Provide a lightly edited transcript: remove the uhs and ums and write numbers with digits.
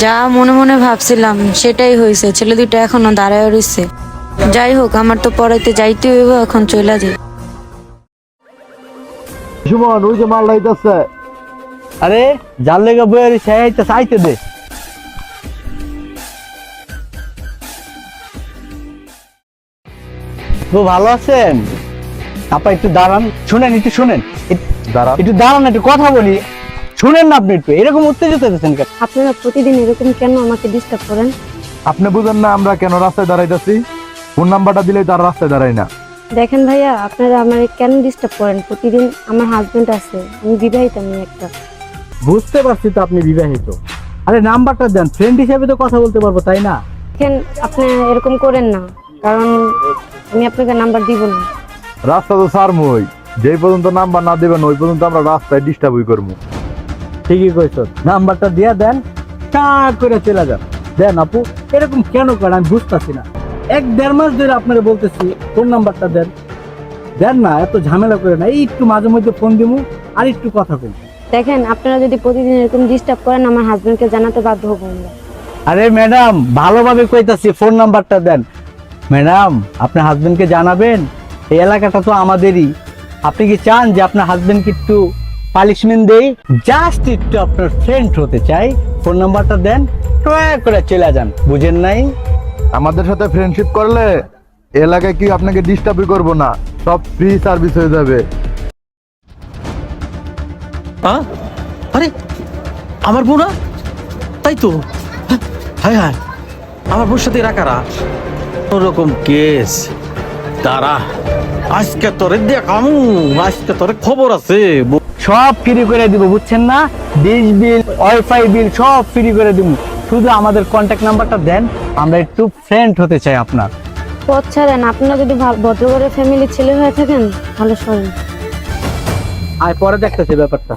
যা মনে মনে ভাবছিলাম সেটাই হয়েছে, ছেলে দুটো এখনো দাঁড়ায় রয়েছে। যাই হোক, আমার তো পড়াইতে যাইতে হইব, এখন চলে যাই। সুমন, ওই যে মাল লাইতেছে। আরে যার লেগে বইয়ের চাইতে চাইতে দে। তো ভালো আছেন? আপা একটু দাঁড়ান, শুনেন, একটু শুনেন, দাঁড়া। একটু দাঁড়ান, একটু কথা বলি। শুনেন না আপনি, একটু এরকম উত্তেজিত হচ্ছেন কেন? আপনারা প্রতিদিন এরকম কেন আমাকে ডিস্টার্ব করেন? আপনি বুঝেন না আমরা কেন রাস্তায় দাঁড়াইতেছি? ফোন নাম্বারটা দিলেই তার রাস্তায় দাঁড়াই না। দেখেন ভাইয়া, আপনারা আমাকে কেন ডিস্টার্ব করেন? প্রতিদিন আমার হাজবেন্ড আছে, আমি বিবাহিত, আমি একটা। বুঝতে পারছি তো আপনি বিবাহিত। আরে নাম্বারটা দেন, ফ্রেন্ড হিসেবে তো কথা বলতে পারবো, তাই না? দেখেন, আপনি এরকম করেন না, কারণ আমি আপনাকে নাম্বার দিব না। রাস্তা তো সারমই, যেই পর্যন্ত নাম্বার না দিবেন ওই পর্যন্ত আমরা রাস্তায় ডিস্টার্বই করবো। ঠিকই কইছ, নাম্বারটা দিয়ে দেন, টাক করে চলে যান। দেন আপু, এরকম কেন করেন আমি বুঝতেছি না। 1-1.5 মাস ধরে আপনারা বলতেছি ফোন নাম্বারটা দেন, দেন না। এত ঝামেলা করে না, এই একটু মাঝে মধ্যে ফোন দিমু আর একটু কথা কই। দেখেন, আপনারা যদি প্রতিদিন এরকম ডিস্টার্ব করেন, আমার হাজবেন্ডকে জানাতে বাধ্য হবো আমরা। আরে ম্যাডাম, ভালোভাবে কইতাছি, ফোন নাম্বারটা দেন। ম্যাডাম, আপনার হাজবেন্ডকে জানাবেন, এই এলাকাটা তো আমাদেরই। আপনি কি চান যে আপনার হাজবেন্ডকে একটু পানিশমেন্ট দেই? জাস্ট একটু আপনার ফ্রেন্ড হতে চাই, ফোন নাম্বারটা দেন, ট্রাই করে চলে যান। বুঝেন নাই? আমাদের সাথে ফ্রেন্ডশিপ করলে এলাকায় কি আপনাকে ডিস্টার্বই করবো না, সব ফ্রি সার্ভিস হয়ে যাবে। আরে আমার বউ না? তাই তো। হায় হায়, আমার বউর সাথে রাখারা ওরকম কেস। দাঁড়া, আজকে তোরে দেখামু, আজকে তোরে খবর আছে। সব ফ্রি করে দিব, বুঝছেন না? ডিশ বিল, ওয়াইফাই বিল সব ফ্রি করে দিব। শুধু আমাদের কন্ট্যাক্ট নাম্বারটা দেন, আমরা একটু ফ্রেন্ড হতে চাই আপনার। পথ ছাড়েন, আপনারা যদি ভদ্রঘরের ফ্যামিলির ছেলে হয়ে থাকেন তাহলে সরেন। আর পরে দেখতেছি ব্যাপারটা।